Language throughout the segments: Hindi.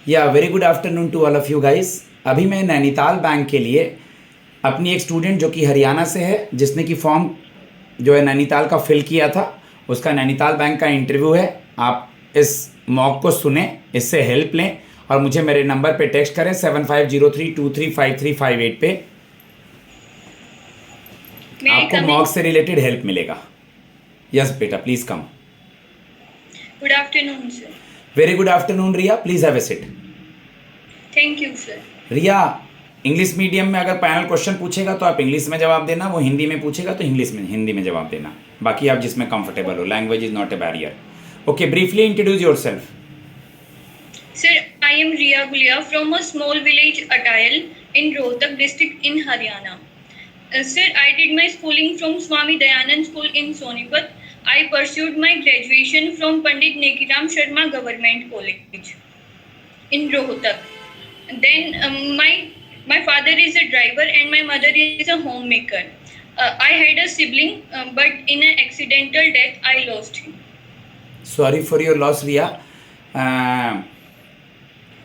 या very good afternoon to all of you guys. अभी मैं नैनीताल बैंक के लिए अपनी एक स्टूडेंट जो कि हरियाणा से है, जिसने कि फॉर्म जो है नैनीताल का फिल किया था, उसका नैनीताल बैंक का इंटरव्यू है। आप इस मॉक को सुने, इससे हेल्प लें और मुझे मेरे नंबर पे टेक्स्ट करें 7503235358 पे। आपको मॉक से रिलेटेड हेल्प मिलेगा। यस बेटा, please come. Good afternoon sir. Very good afternoon Riya, please have a seat. Thank you sir. Riya, English medium में अगर पैनल क्वेश्चन पूछेगा तो आप इंग्लिश में जवाब देना, वो हिंदी में पूछेगा तो हिंदी में जवाब देना। बाकी आप जिसमें कंफर्टेबल हो, language is not a barrier. Okay, briefly introduce yourself. Sir, I am Riya Gulia from a small village Atail in Rohtak district in Haryana. Sir, I did my schooling from Swami Dayanand School in Sonipat. I pursued my graduation from Pandit Nekiram Sharma Government College in Rohtak. Then my father is a driver and my mother is a homemaker. I had a sibling, but in an accidental death, I lost him. Sorry for your loss Riya.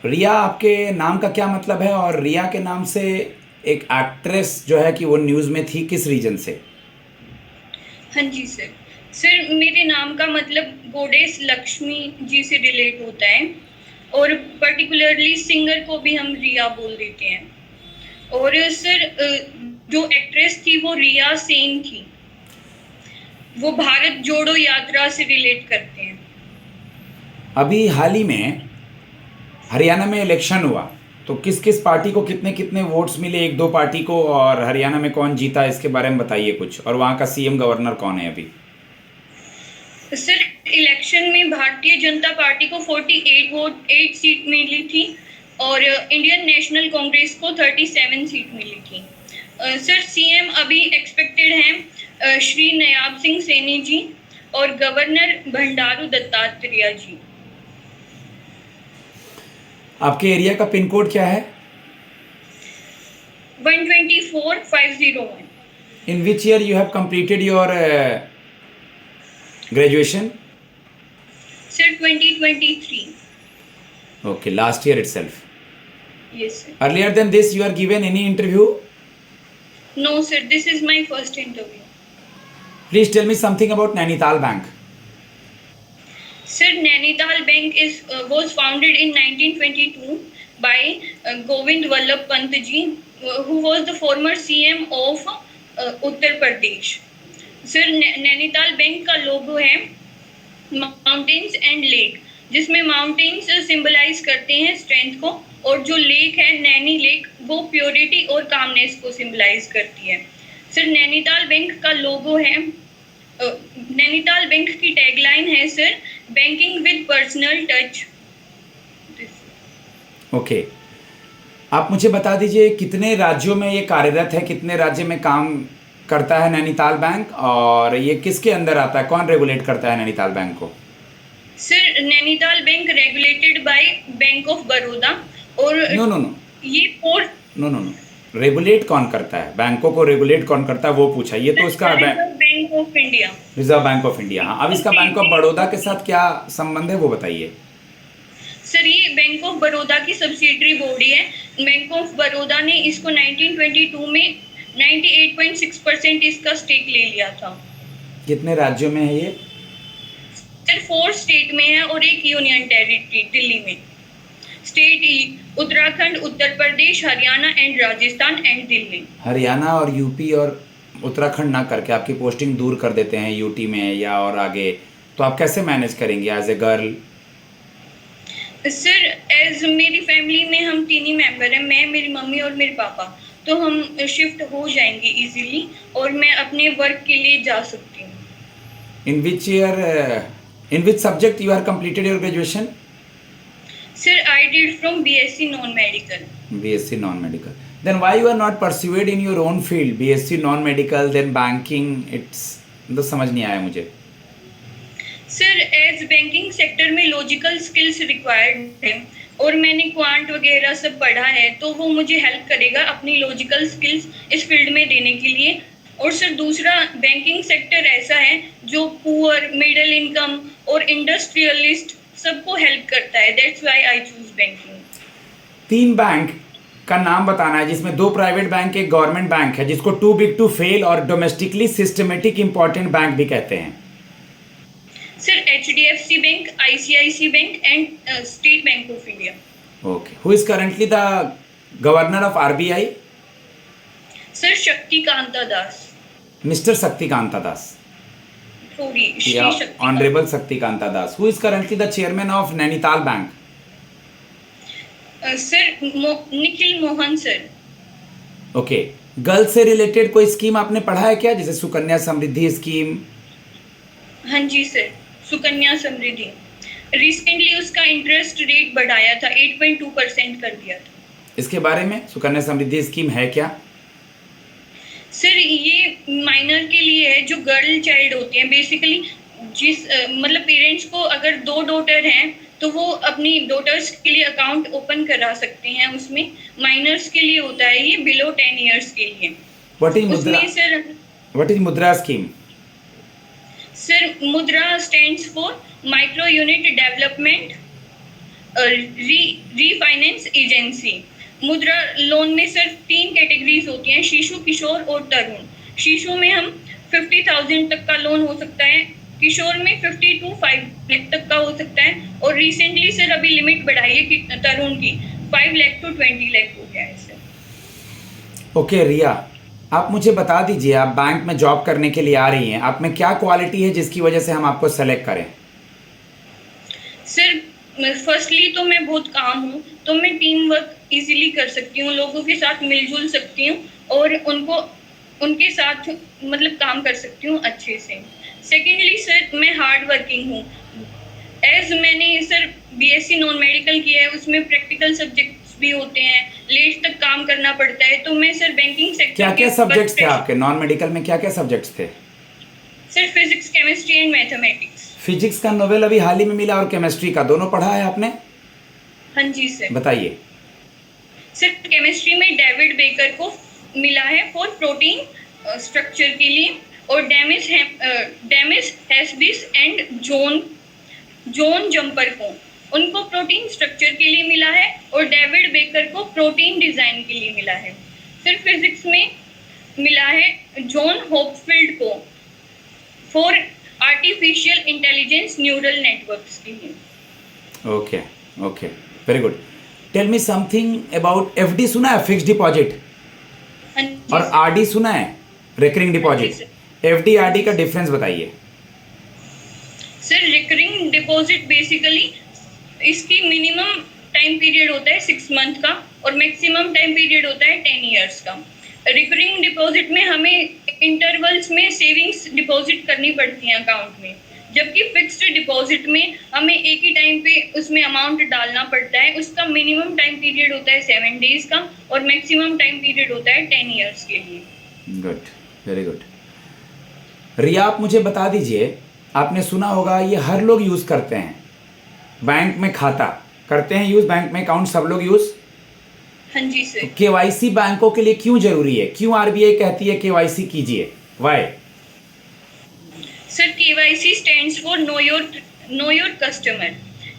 Riya, आपके नाम का क्या मतलब है? और रिया के नाम से एक एक्ट्रेस जो है कि वो न्यूज़ में थी, किस रीजन से? हाँ जी सर। सर, मेरे नाम का मतलब गोडेस लक्ष्मी जी से रिलेट होता है और पर्टिकुलरली सिंगर को भी हम रिया बोल देते हैं। और सर, जो एक्ट्रेस थी वो रिया सेन थी। वो भारत जोड़ो यात्रा से रिलेट करते हैं। अभी हाल ही में हरियाणा में इलेक्शन हुआ, तो किस किस पार्टी को कितने कितने वोट्स मिले, एक दो पार्टी को, और हरियाणा में कौन जीता, इसके बारे में बताइए कुछ। और वहाँ का सीएम गवर्नर कौन है अभी? सर, इलेक्शन में भारतीय जनता पार्टी को 8 सीट मिली थी और इंडियन नेशनल कांग्रेस को 37 सीट मिली थी। सर, सीएम अभी एक्सपेक्टेड हैं श्री नयाब सिंह सैनी जी और गवर्नर बंडारू दत्तात्रेय जी। आपके एरिया का पिन कोड क्या है? 124501। In which year you have completed your graduation? Sir, 2023। Okay, last year itself. Yes sir. Earlier than this you are given any interview? No sir, this is my first interview. Please tell me something about Nainital Bank. Sir, Nainital Bank was founded in 1922 by Govind Vallabh Pant ji, who was the former CM of Uttar Pradesh. Sir, Nainital Bank का लोगो है माउंटेन्स एंड लेक, जिसमें माउंटेन्स सिंबलाइज करते हैं स्ट्रेंथ को और जो लेक है नैनी लेक, वो प्योरिटी और कामनेस को सिंबलाइज करती है। सर, नैनीताल बैंक का लोगो है, नैनीताल बैंक की टैगलाइन है sir, banking with personal touch. Okay, आप मुझे बता दीजिए कितने राज्यों में ये कार्यरत है, कितने राज्य में काम करता है नैनीताल बैंक, और ये किसके अंदर आता है, कौन रेगुलेट करता है नैनीताल बैंक को? Sir, Nainital bank regulated by bank of Baroda और नो ये फोर नो रेगुलेट कौन करता है, बैंकों को रेगुलेट कौन करता है वो पूछा। ये तो इसका bank of India, reserve Bank of India. हाँ, अब इसका बैंक ऑफ बड़ौदा के साथ क्या संबंध है वो बताइए। सर, ये बैंक ऑफ बड़ौदा की सब्सिडरी बॉडी है। बैंक ऑफ बड़ौदा ने इसको 1922 में 98.6% इसका स्टेक ले लिया था। कितने राज्यों में है ये? सर, 4 स्टेट में है और एक यूनियन टेरिटरी दिल्ली में। State Uttarakhand, Uttar Pradesh, Haryana and Rajasthan and Delhi. Haryana और यूपी और उत्तराखंड ना करके आपकी पोस्टिंग दूर कर देते हैं यूटी में या और आगे, तो आप कैसे मैनेज करेंगे as a girl? Sir, as मेरी फैमिली में हम 3 ही मेंबर हैं, मैं, मेरी मम्मी और मेरे पापा, तो हम शिफ्ट हो जाएंगे इजीली और मैं अपने वर्क के लिए जा सकती हूँ। In which year, in which subject you are completed your graduation? Sir, I did from BSc non-medical. BSc non-medical. Then why you are not pursued in your own field? BSc non-medical, then banking. It's तो समझ नहीं आया मुझे। Sir, as banking sector में logical skills required है और मैंने क्वांट वगैरह सब पढ़ा है, तो वो मुझे हेल्प करेगा अपनी लॉजिकल स्किल्स इस फील्ड में देने के लिए। और सर, दूसरा, बैंकिंग सेक्टर ऐसा है जो पुअर, मिडिल इनकम और इंडस्ट्रियलिस्ट सबको हेल्प करता है। That's why I choose banking. तीन बैंक का नाम बताना है जिसमें दो प्राइवेट बैंक एक गवर्नमेंट बैंक है, जिसको टू बिग टू फेल और डोमेस्टिकली सिस्टमेटिक इंपॉर्टेंट बैंक भी कहते हैं। Sir HDFC bank, ICICI bank and state bank of India. Okay, who is currently the governor of RBI? Sir Shaktikanta Das. Mister Shaktikanta Das sorry, Shri या Shaktikanta. Honourable Shaktikanta Das. Who is currently the chairman of Nainital bank? Sir Nikhil Mohan sir. Okay, girls से रिलेटेड कोई स्कीम आपने पढ़ा है क्या, जैसे सुकन्या समृद्धि स्कीम? हाँ जी सर, सुकन्या समृद्धि रिसेंटली उसका इंटरेस्ट रेट बढ़ाया था, 8.2% कर दिया था। इसके बारे में सुकन्या समृद्धि स्कीम है क्या? सर ये माइनर के लिए है जो गर्ल चाइल्ड होती हैं बेसिकली, जिस मतलब पेरेंट्स को अगर 2 डॉटर हैं तो वो अपनी डॉटर्स के लिए अकाउंट ओपन करा सकते हैं उसमें। माइनर्स के लिए होता है ये, बिलो 10 इयर्स के लिए। व्हाट इज मुद्रा? उसमें सर व्हाट इज मुद्रा स्कीम? सर मुद्रा stands for micro unit development refinance agency. मुद्रा लोन में सर 3 कैटेगरीज होती हैं, शिशु, किशोर और तरुण। शिशु में हम 50,000 तक का लोन हो सकता है, किशोर में 50 to 5 लाख तक का हो सकता है, और रिसेंटली सर अभी लिमिट बढ़ाई है कि तरुण की 5 लाख to 20 लाख हो गया है सर। ओके रिया, आप मुझे बता दीजिए, आप बैंक में जॉब करने के लिए आ रही हैं, आप में क्या क्वालिटी है जिसकी वजह से हम आपको सेलेक्ट करें? सर फर्स्टली तो मैं बहुत काम हूँ, तो मैं टीम वर्क इजीली कर सकती हूँ, लोगों के साथ मिलजुल सकती हूँ और उनके साथ मतलब काम कर सकती हूँ अच्छे से। सेकेंडली सर मैं हार्ड वर्किंग हूँ, एज मैंने सर BSc नॉन मेडिकल किया है, उसमें प्रैक्टिकल सब्जेक्ट्स भी होते हैं, लेट तक काम करना पड़ता है, तो मैं सर बैंकिंग सेक्टर क्या क्या सब्जेक्ट्स थे आपके नॉन मेडिकल में? क्या क्या सब्जेक्ट्स थे? Sir physics, chemistry and mathematics. Physics का नोवेल अभी हाल ही में मिला और केमिस्ट्री का, दोनों पढ़ा है आपने? हाँ जी सर। बताइए। सर केमिस्ट्री में डेविड बेकर को मिला है फॉर प्रोटीन स्ट्रक्चर के लिए, और डेमिस हैस्बिस एंड जॉन जंपर को उनको प्रोटीन स्ट्रक्चर के लिए मिला है, और डेविड बेकर को प्रोटीन डिजाइन के लिए मिला है। फिर फिजिक्स में मिला है जॉन होपफील्ड को for artificial intelligence neural networks के लिए। Okay okay, very good. Tell me something about FD सुना है, फिक्स्ड डिपॉजिट, हाँ जी और सर। RD सुना है, recurring deposit? Sir. FD RD का डिफरेंस बताइए। सर रिकरिंग डिपॉजिट बेसिकली इसकी मिनिमम टाइम पीरियड होता है 6 मंथ का, और मैक्सिमम टाइम पीरियड होता है 10 इयर्स का। रिकरिंग डिपॉजिट में हमें इंटरवल्स में सेविंग्स डिपॉजिट करनी पड़ती हैं अकाउंट में, जबकि फिक्स्ड डिपॉजिट में हमें एक ही टाइम पे उसमें अमाउंट डालना पड़ता है। उसका मिनिमम टाइम पीरियड होता है 7 डेज का, और मैक्सिमम टाइम पीरियड होता है 10 इयर्स के लिए। Good, very good. रिया, आप मुझे बता दीजिए, आपने सुना होगा ये हर लोग यूज़ करते हैं, बैंक में खाता करते हैं यूज़, बैंक में अकाउंट सब लोग यूज़। हाँ जी सर। KYC बैंकों के लिए क्यों जरूरी है? क्यों RBI कहती है KYC कीजिए? Why? Sir KYC stands for know your customer.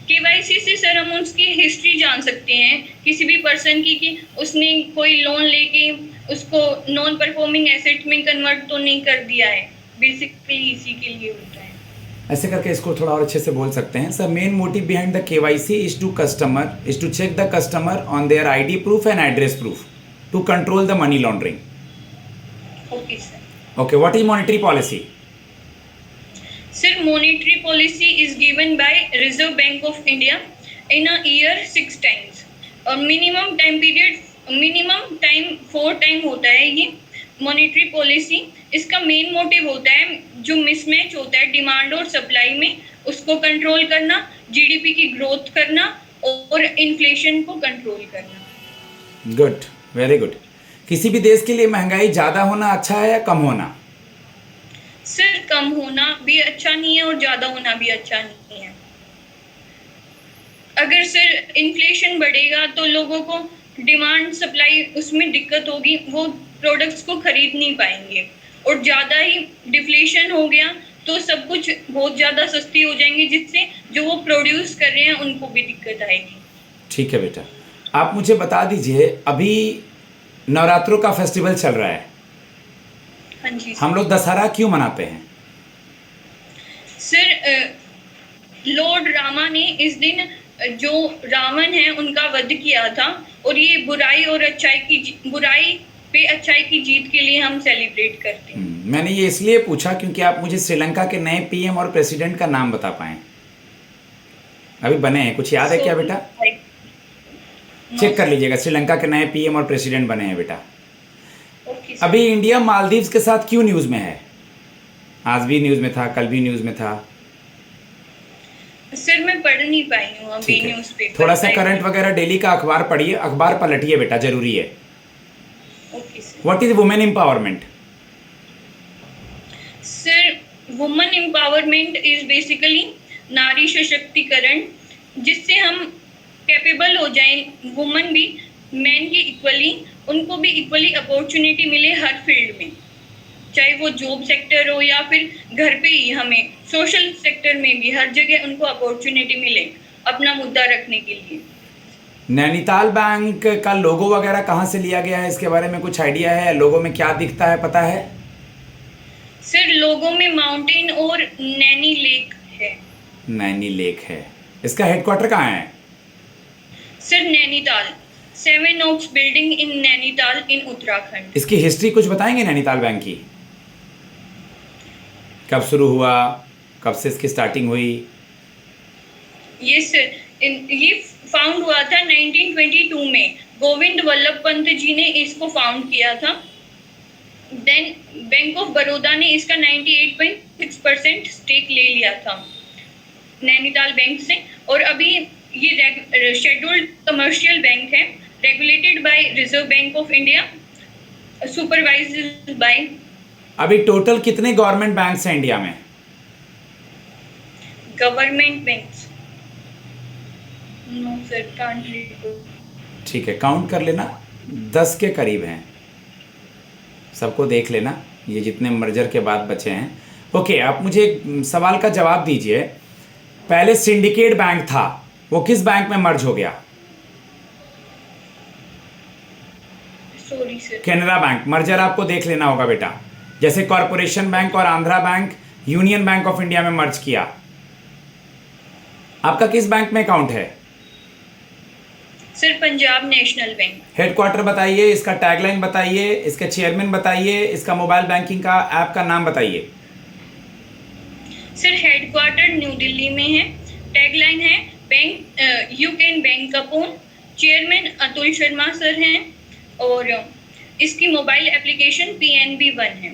KYC से सर हम उसकी हिस्ट्री जान सकते हैं किसी भी पर्सन की, कि उसने कोई लोन लेके उसको नॉन परफॉर्मिंग एसेट में कन्वर्ट तो नहीं कर दिया है, बेसिकली इसी के लिए होता है। ऐसे करके इसको थोड़ा और अच्छे से बोल सकते हैं। Sir, main motive behind the KYC is to check the customer on their ID proof and address proof to control the money laundering. Okay sir. Okay, what is monetary policy? Sir, monetary policy is given by Reserve Bank of India in a year 6 times. और minimum time 4 टाइम होता है ये मॉनेटरी पॉलिसी। इसका मेन मोटिव होता है जो मिसमैच होता है डिमांड और सप्लाई में, उसको कंट्रोल करना, GDP की ग्रोथ करना और इन्फ्लेशन को कंट्रोल करना। Good, very good. किसी भी देश के लिए महंगाई ज़्यादा होना अच्छा है या कम होना? सर कम होना भी अच्छा नहीं है और ज़्यादा होना भी अच्छा नहीं है। अगर सर इन्फ्लेशन बढ़ेगा तो लोगों को डिमांड सप्लाई उसमें दिक्कत होगी, वो प्रोडक्ट्स को खरीद नहीं पाएंगे, और ज़्यादा ही डिफ्लेशन हो गया तो सब कुछ बहुत ज़्यादा सस्ती हो जाएंगी, जिससे जो वो प्रोड्यूस कर रहे हैं उनको भी दिक्कत आएगी। ठीक है बेटा। आप मुझे बता दीजिए, अभी नवरात्रों का फेस्टिवल चल रहा है, हाँ जी हम लोग दशहरा क्यों मनाते हैं? सर, लॉर्ड रामा ने इस दिन जो रावण है उनका वध किया था, और ये बुराई पे अच्छाई की जीत के लिए हम सेलिब्रेट करते हैं। मैंने ये इसलिए पूछा क्योंकि आप मुझे श्रीलंका के नए पीएम और प्रेसिडेंट का नाम बता पाएं। अभी बने हैं, कुछ याद है क्या बेटा? चेक कर लीजिएगा, श्रीलंका के नए पीएम और प्रेसिडेंट बने हैं बेटा। Okay sir. अभी इंडिया मालदीव्स के साथ क्यों न्यूज़ में है? आज भी न्यूज़ में था, कल भी न्यूज़ में था। सर मैं पढ़ नहीं पाई हूँ अभी ठीक है, न्यूज़पेपर। थोड़ा सा करंट वगैरह डेली का अखबार पढ़िए, अखबार पलटिए बेटा, जरूरी है। Okay sir. What is women empowerment? Sir, woman empowerment is basically नारी सशक्तिकरण, जिससे हम कैपेबल हो जाएं, वुमन भी मैन की इक्वली, उनको भी इक्वली अपॉर्चुनिटी मिले हर फील्ड में, चाहे वो जॉब सेक्टर हो या फिर घर पे ही, हमें सोशल सेक्टर में भी हर जगह उनको अपॉर्चुनिटी मिले अपना मुद्दा रखने के लिए। नैनीताल बैंक का लोगो वगैरह कहाँ से लिया गया है, इसके बारे में कुछ आइडिया है? लोगो में क्या दिखता है, पता है? सर, लोगों में माउंटेन और नैनी लेक है। नैनी लेक है। इसका हेडक्वार्टर कहाँ है? Sir, Nainital, 7 oaks building in Nainital in Uttarakhand. इसकी हिस्ट्री कुछ बताएंगे नैनीताल बैंक की? कब शुरू हुआ, कब से इसकी स्टार्टिंग हुई? ये सर, ये फाउंड हुआ था 1922 में। गोविंद वल्लभ पंत जी ने इसको फाउंड किया था। देन बैंक ऑफ बड़ौदा ने इसका 98.6% स्टेक ले लिया था नैनीताल बैंक से, और अभी ये शेड्यूल्ड कमर्शियल बैंक है, regulated by Reserve Bank of India, supervised by. अभी टोटल कितने गवर्नमेंट बैंक्स हैं इंडिया में? Government banks, no sir, can't read. ठीक है, काउंट कर लेना, 10 के करीब हैं। सबको देख लेना, ये जितने मर्जर के बाद बचे हैं। ओके, आप मुझे एक सवाल का जवाब दीजिए। पहले सिंडिकेट बैंक था, वो किस बैंक में मर्ज हो गया? Sorry sir. Canara bank. Merger आपको देख लेना होगा बेटा, जैसे कॉरपोरेशन बैंक और Andhra bank union bank of India में मर्ज किया। आपका किस बैंक में अकाउंट है? Sir, Punjab national bank. Headquarter बताइए, इसका टैगलाइन बताइए, इसके चेयरमैन बताइए, इसका मोबाइल बैंकिंग का ऐप का नाम बताइए। सर, हेडक्वार्टर न्यू दिल्ली में है, टैगलाइन है bank you can bank upon, chairman Atul Sharma sir हैं, और इसकी मोबाइल एप्लीकेशन PNB 1 है।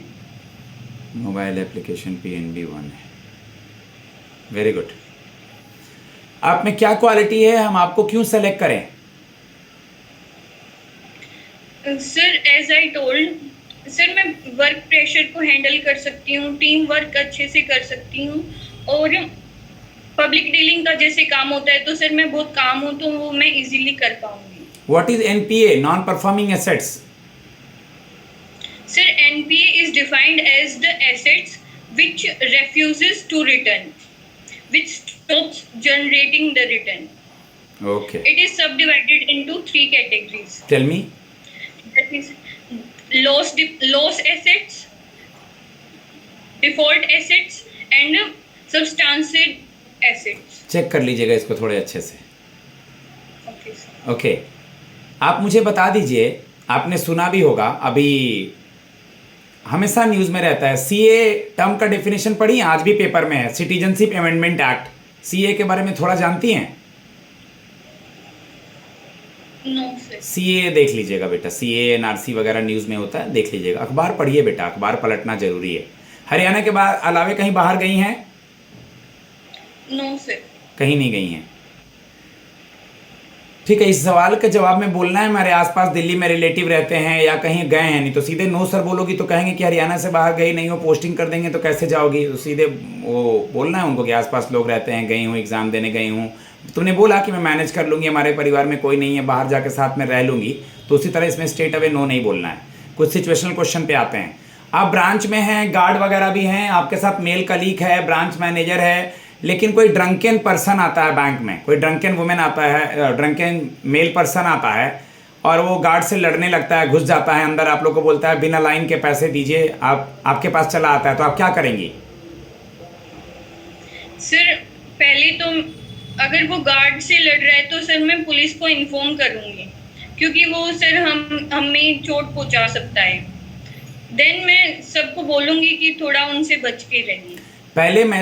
मोबाइल एप्लीकेशन PNB 1 है। Very good. आप में क्या क्वालिटी है, हम आपको क्यों सेलेक्ट करें? Sir, as I told, sir मैं वर्क प्रेशर को हैंडल कर सकती हूँ, टीम वर्क अच्छे से कर सकती हूँ, और पब्लिक डीलिंग का जैसे काम होता है तो सर मैं बहुत काम हूँ तो वो मैं इजीली कर पाऊंगी। What is NPA, non performing assets? Sir, NPA is defined as the assets which refuses to return, which stops generating the return. Okay. It is subdivided into 3 categories. Tell me. That is loss assets, default assets, and substantial assets. Check कर लीजिएगा इसको थोड़े अच्छे से। Okay, sir. ओके, आप मुझे बता दीजिए, आपने सुना भी होगा, अभी हमेशा न्यूज़ में रहता है, CA टर्म का डेफिनेशन पढ़ी, आज भी पेपर में है, सिटीजनशिप अमेंडमेंट एक्ट। CA के बारे में थोड़ा जानती हैं? No, sir. CA देख लीजिएगा बेटा, CA NRC वगैरह न्यूज़ में होता है, देख लीजिएगा। अखबार पढ़िए बेटा, अखबार पलटना जरूरी है। हरियाणा के अलावे कहीं बाहर गई हैं? No, sir. कहीं नहीं गई हैं। ठीक है, इस सवाल के जवाब में बोलना है हमारे आसपास दिल्ली में रिलेटिव रहते हैं या कहीं गए हैं, नहीं तो सीधे नो सर बोलोगी तो कहेंगे कि हरियाणा से बाहर गई नहीं हो, पोस्टिंग कर देंगे तो कैसे जाओगी। तो सीधे वो बोलना है उनको कि आसपास लोग रहते हैं, गई हूँ, एग्ज़ाम देने गई हूँ। तुमने बोला कि मैं मैनेज कर लूँगी, हमारे परिवार में कोई नहीं है, बाहर जाकर साथ में रह लूँगी, तो उसी तरह इसमें स्ट्रेट अवे नो नहीं बोलना है। कुछ सिचुएशनल क्वेश्चन पे आते हैं। आप ब्रांच में हैं, गार्ड वगैरह भी हैं, आपके साथ मेल कलीग है, ब्रांच मैनेजर है, लेकिन कोई ड्रंकन पर्सन आता है बैंक में, कोई ड्रंकन वुमेन आता है, ड्रंकन मेल पर्सन आता है और वो गार्ड से लड़ने लगता है, घुस जाता है अंदर, आप लोग को बोलता है बिना लाइन के पैसे दीजिए, आपके पास चला आता है, तो आप क्या करेंगी? सर पहले तो अगर वो गार्ड से लड़ रहा है तो सर मैं पुलिस को इन्फॉर्म करूंगी, क्योंकि वो सर हमें चोट पहुंचा सकता है। देन मैं सबको बोलूंगी कि थोड़ा उनसे बच के रहिए।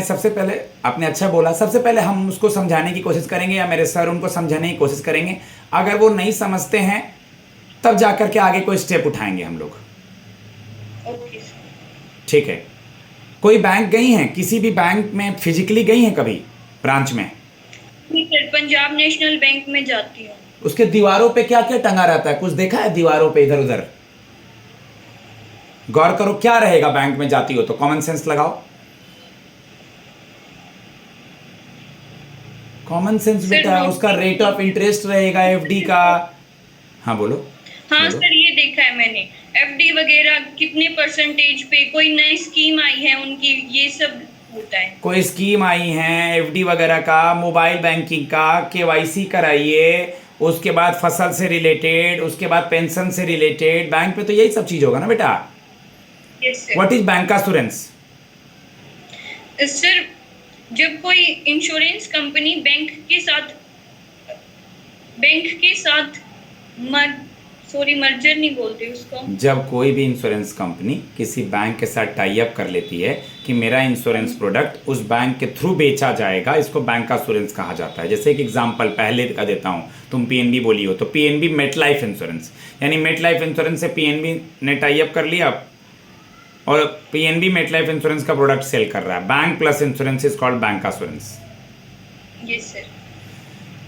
सबसे पहले आपने अच्छा बोला, सबसे पहले हम उसको समझाने की कोशिश करेंगे या मेरे सर उनको समझाने की कोशिश करेंगे। अगर वो नहीं समझते हैं तब जाकर के आगे कोई स्टेप उठाएंगे हम लोग। Okay sir. ठीक है। कोई बैंक गई हैं, किसी भी बैंक में फिजिकली गई हैं कभी ब्रांच में? सर पंजाब नेशनल बैंक में जाती हूँ। उसके दीवारों पे क्या क्या टंगा रहता है, कुछ देखा है दीवारों पे इधर उधर? गौर करो क्या रहेगा बैंक में जाती हो तो, कॉमन सेंस लगाओ। कॉमन सेंस बेटा, उसका रेट ऑफ इंटरेस्ट रहेगा एफडी का। हाँ बोलो। हाँ बोलो। सर ये देखा है मैंने, एफडी वगैरह कितने परसेंटेज पे, कोई नई स्कीम आई है उनकी, ये सब होता है। कोई स्कीम आई है एफडी वगैरह का, मोबाइल बैंकिंग का, केवाईसी कराइए, उसके बाद फसल से रिलेटेड, उसके बाद पेंशन से रिलेटेड, बैंक पे तो यही सब चीज होगा ना बेटा। Yes sir. What is bancassurance? Sir जब कोई इंश्योरेंस कंपनी बैंक के साथ मर्जर नहीं बोलते उसको, जब कोई भी इंश्योरेंस कंपनी किसी बैंक के साथ टाई अप कर लेती है कि मेरा इंश्योरेंस प्रोडक्ट उस बैंक के थ्रू बेचा जाएगा, इसको बैंकास्योरेंस कहा जाता है। जैसे एक एग्जांपल पहले का देता हूँ, तुम पीएनबी बोली हो तो पीएनबी मेट लाइफ इंश्योरेंस, यानी मेट लाइफ इंश्योरेंस से पीएनबी ने टाई अप कर लिया और पीएनबी मेट लाइफ इंश्योरेंस का प्रोडक्ट सेल कर रहा है। Bank plus insurance is called bancassurance. Yes sir.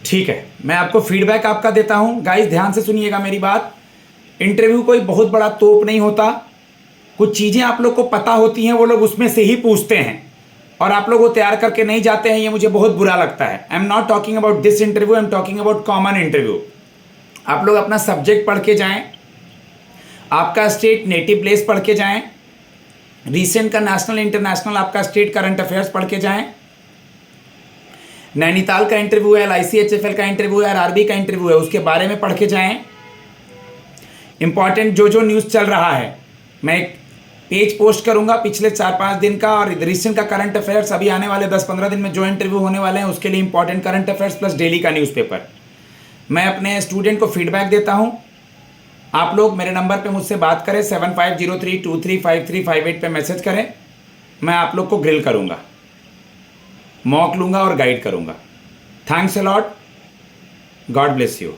ठीक है, मैं आपको फीडबैक आपका देता हूं। गाइस ध्यान से सुनिएगा मेरी बात। इंटरव्यू कोई बहुत बड़ा तोप नहीं होता, कुछ चीज़ें आप लोग को पता होती हैं, वो लोग उसमें से ही पूछते हैं और आप लोग वो तैयार करके नहीं जाते हैं, ये मुझे बहुत बुरा लगता है। I am not talking about this interview, I am talking about common interview. आप लोग अपना सब्जेक्ट पढ़ के जाएं, आपका स्टेट नेटिव प्लेस पढ़ के जाएं, रिसेंट का नेशनल इंटरनेशनल आपका स्टेट करंट अफेयर्स पढ़ के जाएं, नैनीताल का इंटरव्यू है, LICHFL का इंटरव्यू है, RRB का इंटरव्यू है, उसके बारे में पढ़ के जाएं। इंपॉर्टेंट जो न्यूज़ चल रहा है, मैं एक पेज पोस्ट करूंगा पिछले 4-5 दिन का और रिसेंट का करंट अफेयर्स, अभी आने वाले 10-15 दिन में जो इंटरव्यू होने वाले हैं उसके लिए important current affairs plus daily का न्यूज़पेपर। मैं अपने स्टूडेंट को फीडबैक देता हूं। आप लोग मेरे नंबर पे मुझसे बात करें, 7503235358 पे मैसेज करें, मैं आप लोग को ग्रिल करूंगा, मॉक लूंगा और गाइड करूंगा। Thanks a lot, God bless you.